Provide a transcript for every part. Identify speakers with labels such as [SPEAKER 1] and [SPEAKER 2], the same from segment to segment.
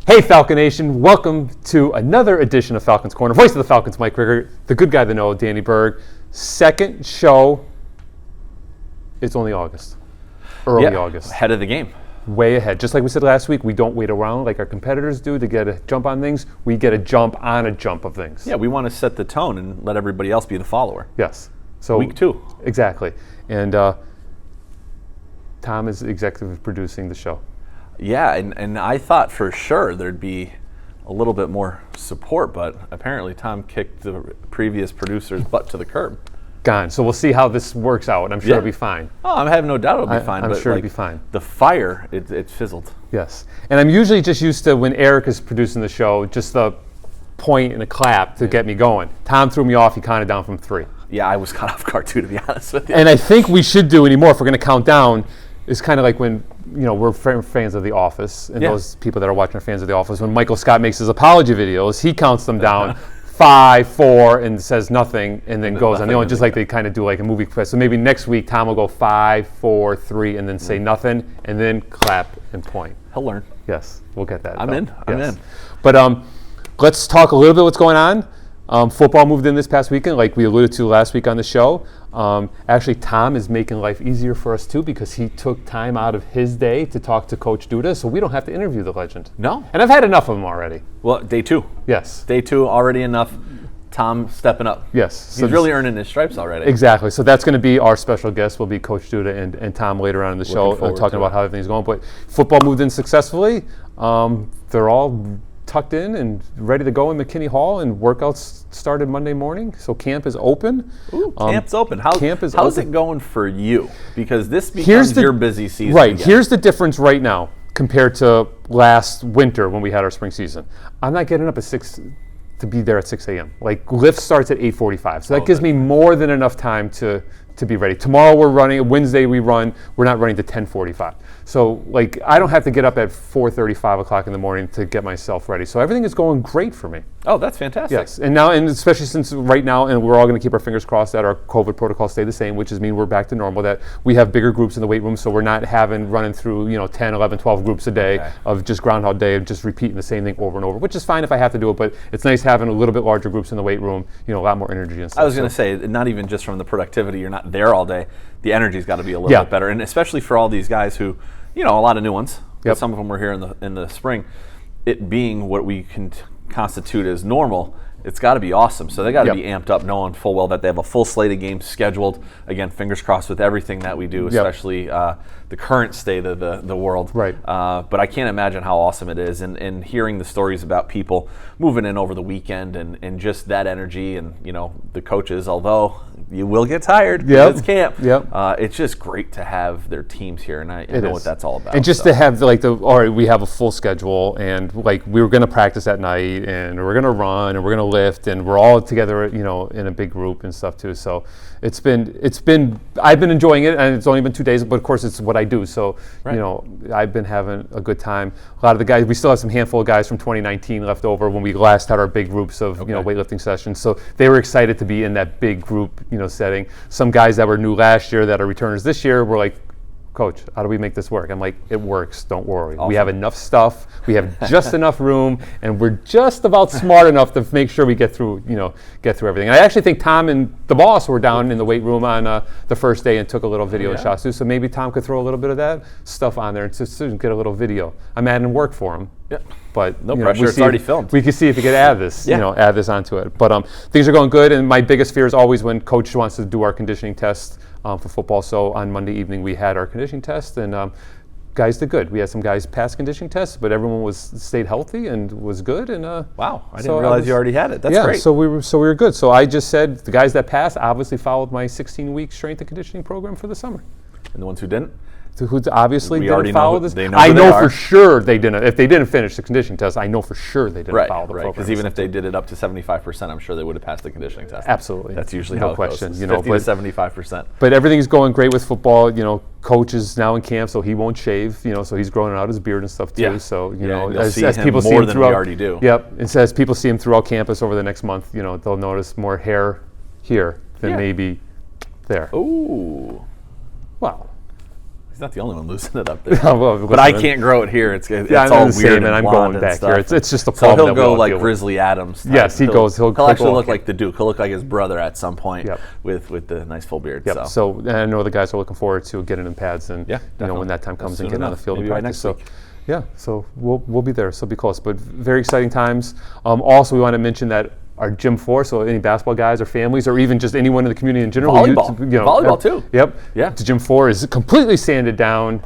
[SPEAKER 1] Hey Falcon Nation, welcome to another edition of Falcons Corner. Voice of the Falcons, Mike Rigger, the good guy to know, Danny Berg. Second show, it's only August, early August.
[SPEAKER 2] Ahead of the game.
[SPEAKER 1] Way ahead. Just like we said last week, we don't wait around like our competitors do to get a jump on things. We get a jump on a jump of things.
[SPEAKER 2] Yeah, we want to set the tone and let everybody else be the follower.
[SPEAKER 1] Yes. So
[SPEAKER 2] week 2.
[SPEAKER 1] Exactly. And Tom is executive producing the show.
[SPEAKER 2] Yeah, and I thought for sure there'd be a little bit more support, but apparently Tom kicked the previous producer's butt to the curb.
[SPEAKER 1] Gone. So we'll see how this works out. I'm sure it'll be fine.
[SPEAKER 2] Oh, I have no doubt it'll be fine.
[SPEAKER 1] I'm
[SPEAKER 2] but
[SPEAKER 1] sure it'll be fine.
[SPEAKER 2] The fire, it fizzled.
[SPEAKER 1] Yes. And I'm usually just used to, when Eric is producing the show, just the point and a clap to get me going. Tom threw me off. He counted down from 3.
[SPEAKER 2] Yeah, I was caught off guard too, to be honest with you.
[SPEAKER 1] And I think we should do anymore if we're going to count down. It's kind of like when, we're fans of The Office, and those people that are watching are fans of The Office. When Michael Scott makes his apology videos, he counts them down 5, 4, and says nothing, and then goes on. Just like they kind of do like a movie quiz. So maybe next week Tom will go 5, 4, 3, and then say nothing, and then clap and point.
[SPEAKER 2] He'll learn.
[SPEAKER 1] Yes, we'll get that.
[SPEAKER 2] I'm in.
[SPEAKER 1] But let's talk a little bit what's going on. Football moved in this past weekend, like we alluded to last week on the show. Actually, Tom is making life easier for us, too, because he took time out of his day to talk to Coach Duda, so we don't have to interview the legend.
[SPEAKER 2] No.
[SPEAKER 1] And I've had enough of him already.
[SPEAKER 2] Well, day 2.
[SPEAKER 1] Yes.
[SPEAKER 2] Day 2, already enough. Tom stepping up.
[SPEAKER 1] Yes.
[SPEAKER 2] He's really earning his stripes already.
[SPEAKER 1] Exactly. So that's going to be our special guest, will be Coach Duda and Tom later on in the show, talking about how everything's going. But football moved in successfully. They're all tucked in and ready to go in McKinney Hall, and workouts started Monday morning. So camp is open.
[SPEAKER 2] Ooh, camp's open. How's it going for you? Because this becomes your busy season.
[SPEAKER 1] Right.
[SPEAKER 2] Again.
[SPEAKER 1] Here's the difference right now compared to last winter when we had our spring season. I'm not getting up at 6 to be there at 6 a.m. Like, lift starts at 8:45. So that gives me more than enough time to be ready. Tomorrow we're running, Wednesday we run, we're not running to 10:45. So like, I don't have to get up at 4:30, 5 o'clock in the morning to get myself ready. So everything is going great for me.
[SPEAKER 2] Oh, that's fantastic.
[SPEAKER 1] Yes, and especially since right now, and we're all going to keep our fingers crossed that our COVID protocols stay the same, which is mean we're back to normal, that we have bigger groups in the weight room, so we're not running through 10, 11, 12 groups a day of just Groundhog Day and just repeating the same thing over and over, which is fine if I have to do it, but it's nice having a little bit larger groups in the weight room, a lot more energy and stuff.
[SPEAKER 2] I was going to say, not even just from the productivity, you're not there all day, the energy's got to be a little bit better, and especially for all these guys who, a lot of new ones, but some of them were here in the spring, it being what we can constitute as normal, it's got to be awesome. So they got to be amped up, knowing full well that they have a full slate of games scheduled. Again, fingers crossed with everything that we do, especially the current state of the world.
[SPEAKER 1] Right.
[SPEAKER 2] But I can't imagine how awesome it is, and hearing the stories about people moving in over the weekend and just that energy, and the coaches, although you will get tired, it's camp. It's just great to have their teams here, and I know what that's all about.
[SPEAKER 1] And just to have all right, we have a full schedule, and like we were going to practice at night, and we're going to run, and we're going to lift, and we're all together, in a big group and stuff too. So it's been I've been enjoying it, and it's only been 2 days, but of course it's what I do. So I've been having a good time. A lot of the guys, we still have some handful of guys from 2019 left over when we last had our big groups of weightlifting sessions. So they were excited to be in that big group setting. Some guys that were new last year that are returners this year were like, Coach, how do we make this work? I'm like, it works, don't worry. Awesome. We have enough stuff, we have just enough room, and we're just about smart enough to make sure we get through everything. And I actually think Tom and the boss were down in the weight room on the first day and took a little video shots too, so maybe Tom could throw a little bit of that stuff on there and just get a little video. I'm adding work for him.
[SPEAKER 2] Yeah.
[SPEAKER 1] But
[SPEAKER 2] no pressure, it's already filmed.
[SPEAKER 1] We can see if we could add this, add this onto it. But things are going good, and my biggest fear is always when Coach wants to do our conditioning test for football. So on Monday evening we had our conditioning test, and guys did good. We had some guys pass conditioning tests, but everyone stayed healthy and was good. And
[SPEAKER 2] wow, I didn't realize you already had it. That's great.
[SPEAKER 1] So we were good. So I just said the guys that passed obviously followed my 16-week strength and conditioning program for the summer.
[SPEAKER 2] And the ones who didn't?
[SPEAKER 1] Who obviously didn't follow this.
[SPEAKER 2] I
[SPEAKER 1] know for sure they didn't. If they didn't finish the conditioning test, I know for sure they didn't follow the program.
[SPEAKER 2] Because even if they did it up to 75%, I'm sure they would have passed the conditioning test.
[SPEAKER 1] Absolutely.
[SPEAKER 2] That's usually how it goes.
[SPEAKER 1] 50
[SPEAKER 2] to 75%.
[SPEAKER 1] But everything's going great with football. Coach is now in camp, so he won't shave. So he's growing out his beard and stuff too.
[SPEAKER 2] Yeah.
[SPEAKER 1] So
[SPEAKER 2] as people see him throughout, we already do.
[SPEAKER 1] Yep. And so as people see him throughout campus over the next month, they'll notice more hair here than maybe there.
[SPEAKER 2] Ooh.
[SPEAKER 1] Well.
[SPEAKER 2] He's not the only one losing it up there.
[SPEAKER 1] Well,
[SPEAKER 2] but I can't grow it here. It's
[SPEAKER 1] I'm
[SPEAKER 2] all
[SPEAKER 1] the same,
[SPEAKER 2] weird
[SPEAKER 1] and I'm
[SPEAKER 2] blonde
[SPEAKER 1] going back
[SPEAKER 2] stuff.
[SPEAKER 1] here. It's just a
[SPEAKER 2] So
[SPEAKER 1] problem.
[SPEAKER 2] he'll go like Grizzly Adams type.
[SPEAKER 1] Yes, he goes. He'll
[SPEAKER 2] actually look like the Duke. He'll look like his brother at some point with the nice full beard.
[SPEAKER 1] Yep. So and I know the guys are looking forward to getting in pads and when that time comes and getting on the field and practice. So so we'll be there. So be close. But very exciting times. Also, we want to mention that our Gym 4, so any basketball guys or families or even just anyone in the community in general.
[SPEAKER 2] Volleyball too.
[SPEAKER 1] Yep. Yeah. The Gym 4 is completely sanded down.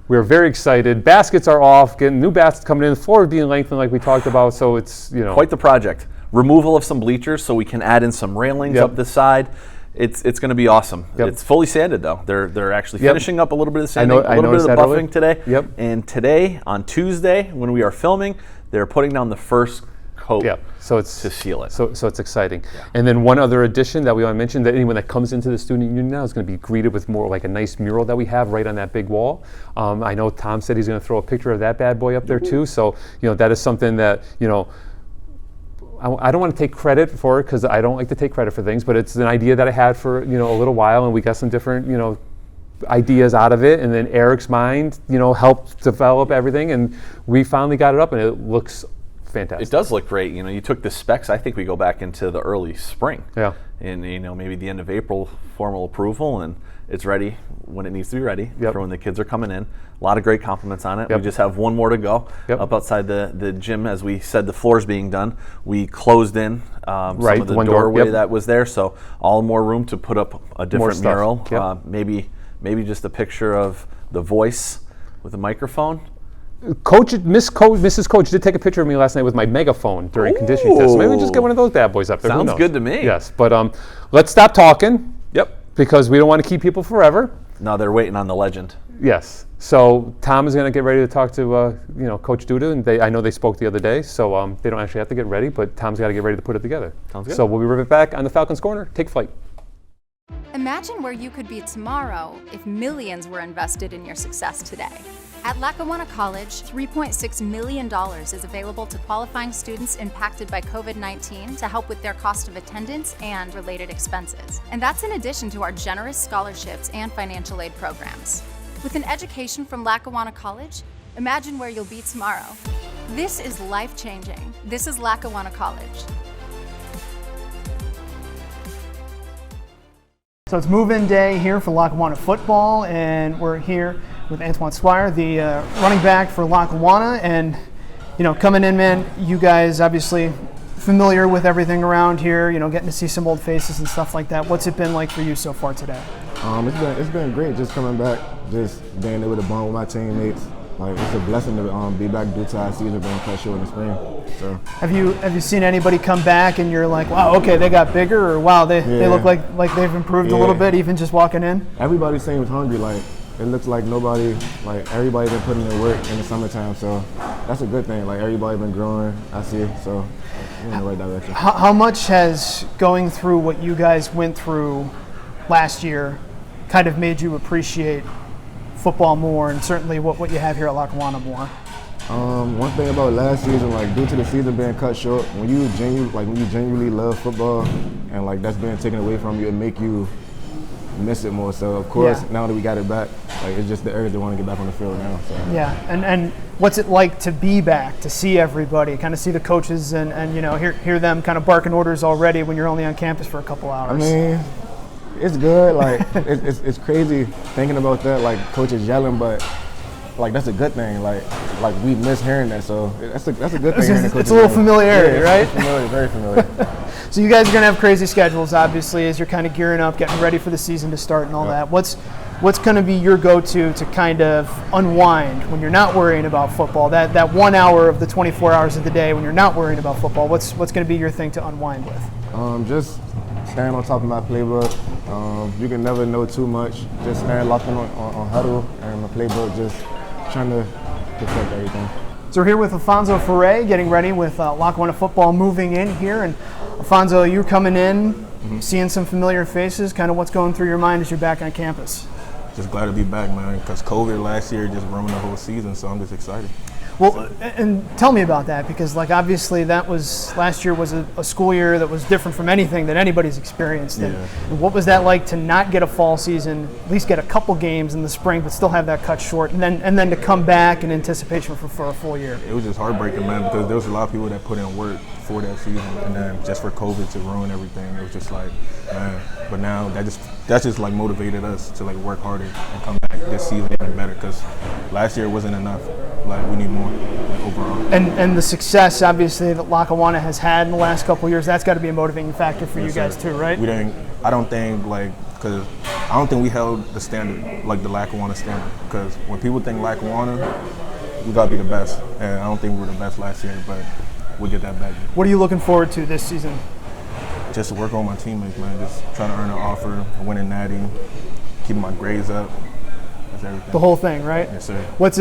[SPEAKER 1] We're very excited. Baskets are off, getting new baskets coming in. The floor being lengthened like we talked about, so it's,
[SPEAKER 2] quite the project. Removal of some bleachers so we can add in some railings up the side. It's going to be awesome. It's fully sanded though. They're actually finishing up a little bit of sanding, a little bit of the buffing today. And today, on Tuesday, when we are filming, they're putting down the first coat to seal it.
[SPEAKER 1] So it's exciting. And then one other addition that we want to mention, that anyone that comes into the student union now is going to be greeted with more like a nice mural that we have right on that big wall. I know Tom said he's going to throw a picture of that bad boy up there too. So that is something that I don't want to take credit for it because I don't like to take credit for things, but it's an idea that I had for a little while, and we got some different ideas out of it, and then Eric's mind helped develop everything, and we finally got it up, and it looks fantastic.
[SPEAKER 2] It does look great. You took the specs. I think we go back into the early spring.
[SPEAKER 1] Yeah.
[SPEAKER 2] And maybe the end of April, formal approval, and it's ready when it needs to be ready for when the kids are coming in. A lot of great compliments on it. We just have one more to go up outside the gym. As we said, the floor's being done. We closed in some of the doorway that was there, so all more room to put up a different mural. Maybe just a picture of the voice with a microphone.
[SPEAKER 1] Mrs. Coach did take a picture of me last night with my megaphone during conditioning test. So maybe we just get one of those bad boys up there.
[SPEAKER 2] Sounds good to me.
[SPEAKER 1] Yes, but let's stop talking. Because we don't want to keep people forever.
[SPEAKER 2] No, they're waiting on the legend.
[SPEAKER 1] Yes. So Tom is going to get ready to talk to Coach Duda, and I know they spoke the other day, so they don't actually have to get ready, but Tom's got to get ready to put it together.
[SPEAKER 2] Sounds good.
[SPEAKER 1] So we'll be right back on the Falcons Corner. Take flight.
[SPEAKER 3] Imagine where you could be tomorrow if millions were invested in your success today. At Lackawanna College, $3.6 million is available to qualifying students impacted by COVID-19 to help with their cost of attendance and related expenses. And that's in addition to our generous scholarships and financial aid programs. With an education from Lackawanna College, imagine where you'll be tomorrow. This is life-changing. This is Lackawanna College.
[SPEAKER 4] So it's move-in day here for Lackawanna football, and we're here with Antwan Squire, the running back for Lackawanna. And coming in, man, you guys obviously familiar with everything around here. Getting to see some old faces and stuff like that. What's it been like for you so far today?
[SPEAKER 5] It's been great. Just coming back, just being able to bond with my teammates. Like, it's a blessing to be back due to our season being cut short in the spring. So
[SPEAKER 4] have you seen anybody come back and you're like, wow, okay, they got bigger, or wow, they look like they've improved a little bit even just walking in?
[SPEAKER 5] Everybody seems hungry. Like, it looks like everybody's been putting in work in the summertime. So that's a good thing. Like, everybody's been growing. I see. So we're in the right direction.
[SPEAKER 4] How much has going through what you guys went through last year kind of made you appreciate football more, and certainly what you have here at Lackawanna more?
[SPEAKER 5] One thing about last season, like, due to the season being cut short, when you genuinely love football and like that's being taken away from you, it make you miss it more. So of course, now that we got it back, like, it's just the urge to want to get back on the field now. So.
[SPEAKER 4] Yeah, and what's it like to be back, to see everybody, kind of see the coaches and hear them kind of barking orders already when you're only on campus for a couple hours?
[SPEAKER 5] I mean, it's good. Like, it's crazy thinking about that. Like, coaches yelling, but like, that's a good thing. Like we miss hearing that, so that's a good thing.
[SPEAKER 4] It's a little familiarity, right?
[SPEAKER 5] Familiar, very familiar.
[SPEAKER 4] So you guys are gonna have crazy schedules, obviously, as you're kind of gearing up, getting ready for the season to start and all that. What's going to be your go-to to kind of unwind when you're not worrying about football? That 1 hour of the 24 hours of the day when you're not worrying about football. What's going to be your thing to unwind with?
[SPEAKER 5] Just staying on top of my playbook. You can never know too much. Just staying locked in on huddle and my playbook, just trying to protect everything.
[SPEAKER 4] So we're here with Alphonso Foray, getting ready with Lackawanna football moving in here. And Alphonso, you're coming in, seeing some familiar faces. Kind of what's going through your mind as you're back on campus?
[SPEAKER 6] Just glad to be back, man, because COVID last year just ruined the whole season, so I'm just excited.
[SPEAKER 4] Well, and tell me about that, because like obviously last year was a school year that was different from anything that anybody's experienced.
[SPEAKER 5] Yeah.
[SPEAKER 4] And what was that like to not get a fall season, at least get a couple games in the spring, but still have that cut short, and then to come back in anticipation for a full year?
[SPEAKER 5] It was just heartbreaking, man, because there was a lot of people that put in work for that season, and then just for COVID to ruin everything, it was just like, man. But now that just like motivated us to like work harder and come back this season even better, because last year wasn't enough. Like, we need more, like, overall.
[SPEAKER 4] And the success obviously that Lackawanna has had in the last couple of years, that's got to be a motivating factor for you guys too, right?
[SPEAKER 5] I don't think we held the standard, like the Lackawanna standard, because when people think Lackawanna, we got to be the best, and I don't think we were the best last year, but we'll get that back.
[SPEAKER 4] What are you looking forward to this season?
[SPEAKER 5] Just to work on my teammates, man, just trying to earn an offer, winning natty, keeping my grades up. That's everything.
[SPEAKER 4] The whole thing, right?
[SPEAKER 5] Yes, sir.
[SPEAKER 4] What's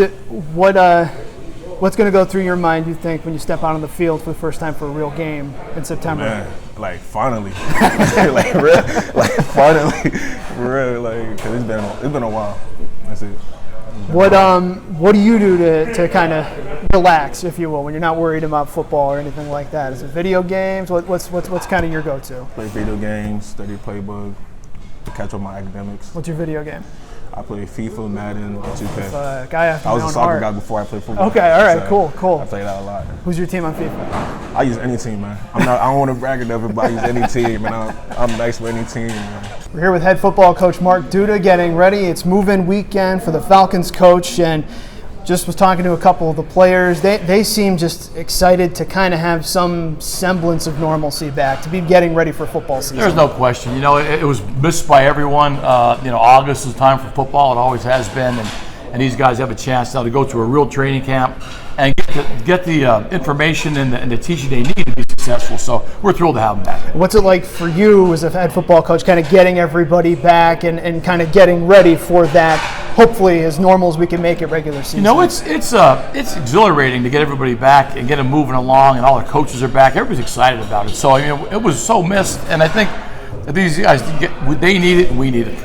[SPEAKER 4] going to go through your mind, you think, when you step out on the field for the first time for a real game in September?
[SPEAKER 5] Man, like finally, finally, for real, like, cause it's been a while. That's it.
[SPEAKER 4] What do you do to kind of relax, if you will, when you're not worried about football or anything like that? Is it video games? What's kind of your go-to?
[SPEAKER 5] Play video games, study playbook, to catch up my academics.
[SPEAKER 4] What's your video game?
[SPEAKER 5] I play FIFA, Madden, and 2K.
[SPEAKER 4] Guy after
[SPEAKER 5] I was
[SPEAKER 4] my
[SPEAKER 5] a
[SPEAKER 4] own
[SPEAKER 5] soccer
[SPEAKER 4] heart.
[SPEAKER 5] guy before I played football.
[SPEAKER 4] Okay, all right,
[SPEAKER 5] so
[SPEAKER 4] cool.
[SPEAKER 5] I play that a lot.
[SPEAKER 4] Who's your team on FIFA?
[SPEAKER 5] I use any team, man. I don't want to brag enough, but I use any team, and I'm nice with any team, man.
[SPEAKER 4] We're here with head football coach Mark Duda getting ready. It's move-in weekend for the Falcons coach, and just was talking to a couple of the players. They seem just excited to kind of have some semblance of normalcy back, to be getting ready for football season.
[SPEAKER 6] There's no question. You know, it was missed by everyone. August is time for football. It always has been. And these guys have a chance now to go to a real training camp and get the information and the teaching they need to be successful. So we're thrilled to have them back.
[SPEAKER 4] What's it like for you as a head football coach, kind of getting everybody back and kind of getting ready for that, hopefully as normal as we can make it regular season?
[SPEAKER 6] You know, it's exhilarating to get everybody back and get them moving along, and all the coaches are back. Everybody's excited about it. So, I mean, it was so missed, and I think that these guys, they need it and we need it.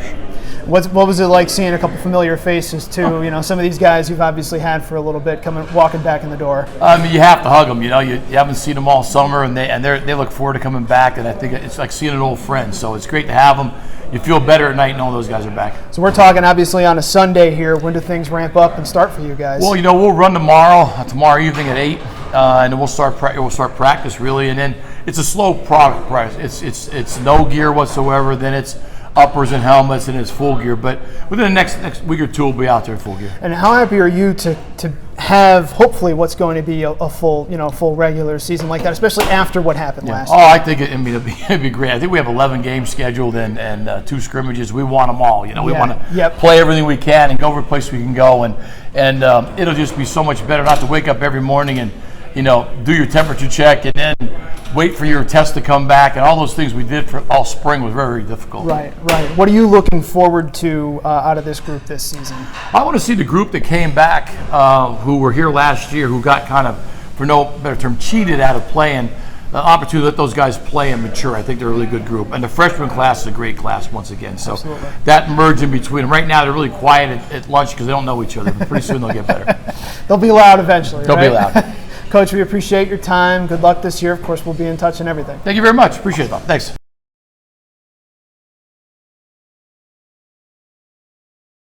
[SPEAKER 4] What was it like seeing a couple familiar faces too? You know, some of these guys you've obviously had for a little bit walking back in the door.
[SPEAKER 6] I mean, you have to hug them. You know, you haven't seen them all summer, and they look forward to coming back. And I think it's like seeing an old friend. So it's great to have them. You feel better at night knowing those guys are back.
[SPEAKER 4] So we're talking obviously on a Sunday here. When do things ramp up and start for you guys?
[SPEAKER 6] Well, you know, we'll run tomorrow evening at 8, and then we'll start practice really, and then it's a slow progress. It's no gear whatsoever. Then it's uppers and helmets, and it's full gear. But within the next week or two, we'll be out there in full gear.
[SPEAKER 4] And how happy are you to have hopefully what's going to be a full regular season like that, especially after what happened last year?
[SPEAKER 6] I think it'd be great. I think we have 11 games scheduled and 2 scrimmages. We want them all. You know, we want to play everything we can and go every place we can go, and it'll just be so much better not to wake up every morning and do your temperature check and then wait for your test to come back, and all those things we did for all spring was very, very difficult.
[SPEAKER 4] Right. What are you looking forward to out of this group this season?
[SPEAKER 6] I want to see the group that came back, who were here last year, who got kind of, for no better term, cheated out of playing, the opportunity to let those guys play and mature. I think they're a really good group. And the freshman class is a great class once again. So
[SPEAKER 4] Absolutely.
[SPEAKER 6] That merge in between them. Right now they're really quiet at lunch because they don't know each other, but pretty soon they'll get better.
[SPEAKER 4] They'll be loud eventually,
[SPEAKER 6] They'll
[SPEAKER 4] right?
[SPEAKER 6] be loud.
[SPEAKER 4] Coach, we appreciate your time. Good luck this year. Of course, we'll be in touch and everything.
[SPEAKER 6] Thank you very much. Appreciate it. Thanks.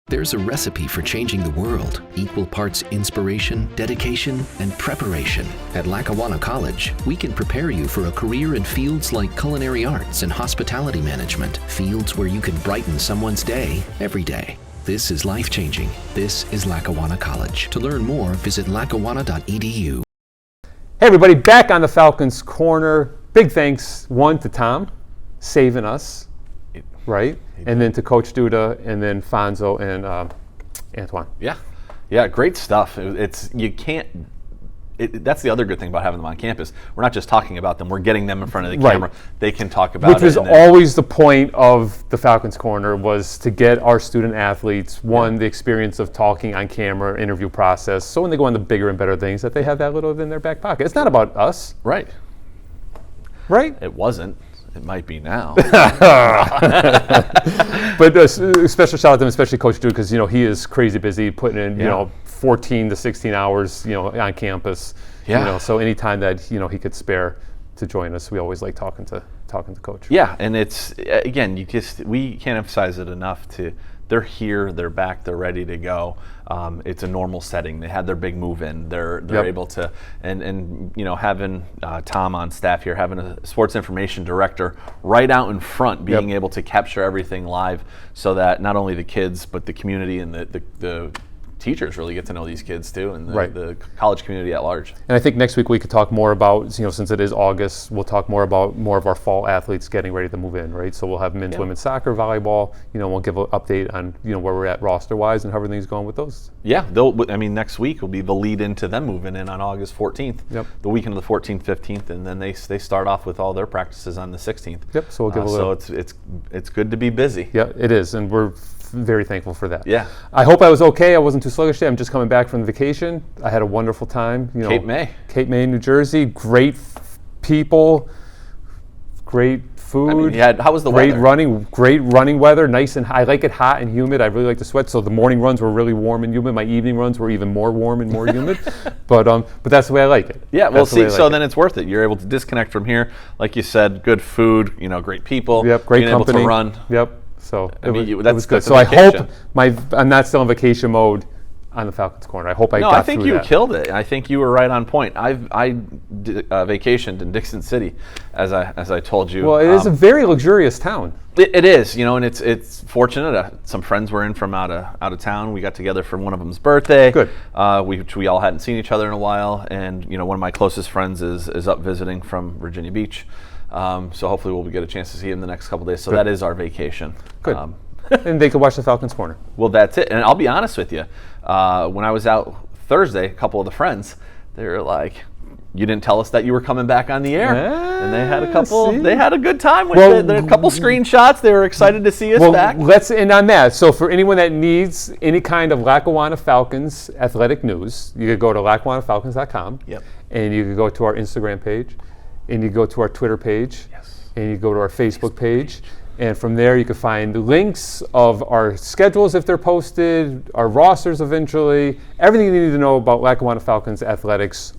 [SPEAKER 7] There's a recipe for changing the world. Equal parts inspiration, dedication, and preparation. At Lackawanna College, we can prepare you for a career in fields like culinary arts and hospitality management. Fields where you can brighten someone's day every day. This is life-changing. This is Lackawanna College. To learn more, visit lackawanna.edu.
[SPEAKER 1] Hey everybody, back on the Falcons Corner. Big thanks, one, to Tom, saving us, right? And then to Coach Duda, and then Alphonso and Antwan.
[SPEAKER 2] Yeah, great stuff. That's the other good thing about having them on campus. We're not just talking about them, we're getting them in front of the camera. They can talk about it.
[SPEAKER 1] Which was always the point of the Falcons Corner, was to get our student athletes, the experience of talking on camera, interview process, so when they go on the bigger and better things, that they have that little in their back pocket. It's not about us.
[SPEAKER 2] Right? It wasn't. It might be now.
[SPEAKER 1] But a special shout out to him, especially Coach Dude, because he is crazy busy putting in 14 to 16 hours, on campus.
[SPEAKER 2] Yeah.
[SPEAKER 1] So anytime that he could spare to join us, we always like talking to Coach.
[SPEAKER 2] Yeah, and it's again, we can't emphasize it enough. They're here, they're back, they're ready to go. It's a normal setting. They had their big move in. They're able to, and having Tom on staff here, having a sports information director right out in front, being able to capture everything live, so that not only the kids but the community and the teachers really get to know these kids too, and the college community at large.
[SPEAKER 1] And I think next week we could talk more about, since it is August, we'll talk more about more of our fall athletes getting ready to move in, right? So we'll have men's, women's soccer, volleyball. We'll give an update on where we're at roster-wise and how everything's going with those.
[SPEAKER 2] Yeah, next week will be the lead into them moving in on August 14th. Yep. The weekend of the 14th, 15th, and then they start off with all their practices on the 16th.
[SPEAKER 1] Yep. So we'll give a little.
[SPEAKER 2] So it's good to be busy.
[SPEAKER 1] Yeah, it is, and we're very thankful for that.
[SPEAKER 2] Yeah.
[SPEAKER 1] I hope I was okay. I wasn't too sluggish today. I'm just coming back from vacation. I had a wonderful time.
[SPEAKER 2] Cape May,
[SPEAKER 1] New Jersey. Great people. Great food.
[SPEAKER 2] How was the
[SPEAKER 1] weather? Great running weather. Nice and I like it hot and humid. I really like to sweat. So the morning runs were really warm and humid. My evening runs were even more warm and more humid. But that's the way I like it.
[SPEAKER 2] Yeah. Well, then it's worth it. You're able to disconnect from here, like you said. Good food. Great people.
[SPEAKER 1] Yep. Great
[SPEAKER 2] being
[SPEAKER 1] company.
[SPEAKER 2] Able to run.
[SPEAKER 1] Yep. So it was good.
[SPEAKER 2] So
[SPEAKER 1] I hope I'm not still in vacation mode on the Falcons Corner. I hope I got through that.
[SPEAKER 2] No, I think you killed it. I think you were right on point. I vacationed in Dixon City, as I told you.
[SPEAKER 1] Well, it is a very luxurious town.
[SPEAKER 2] It is, and it's fortunate. Some friends were in from out of town. We got together for one of them's birthday.
[SPEAKER 1] Good.
[SPEAKER 2] Which we all hadn't seen each other in a while, and one of my closest friends is up visiting from Virginia Beach. So hopefully we'll get a chance to see him the next couple days. So that is our vacation.
[SPEAKER 1] Good. And they could watch the Falcons Corner.
[SPEAKER 2] Well, that's it. And I'll be honest with you. When I was out Thursday, a couple of the friends, they were like, "You didn't tell us that you were coming back on the air." And they had a couple. See? They had a good time with it. There were a couple screenshots. They were excited to see us back.
[SPEAKER 1] Let's end on that. So for anyone that needs any kind of Lackawanna Falcons athletic news, you could go to LackawanaFalcons.com.
[SPEAKER 2] Yep.
[SPEAKER 1] And you could go to our Instagram page, and you go to our Twitter page, and you go to our Facebook page. And from there, you can find links of our schedules if they're posted, our rosters eventually, everything you need to know about Lackawanna Falcons athletics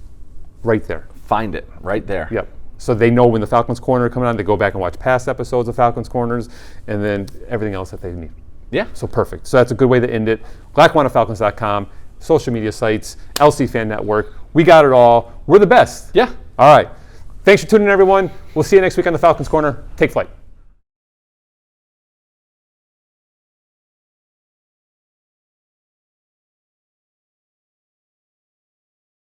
[SPEAKER 1] right there.
[SPEAKER 2] Find it right there.
[SPEAKER 1] Yep. So they know when the Falcons Corner are coming on, they go back and watch past episodes of Falcons Corners, and then everything else that they need.
[SPEAKER 2] Yeah.
[SPEAKER 1] So perfect. So that's a good way to end it. LackawanaFalcons.com, social media sites, LC Fan Network. We got it all. We're the best.
[SPEAKER 2] Yeah.
[SPEAKER 1] All right. Thanks for tuning in, everyone. We'll see you next week on the Falcons Corner. Take flight.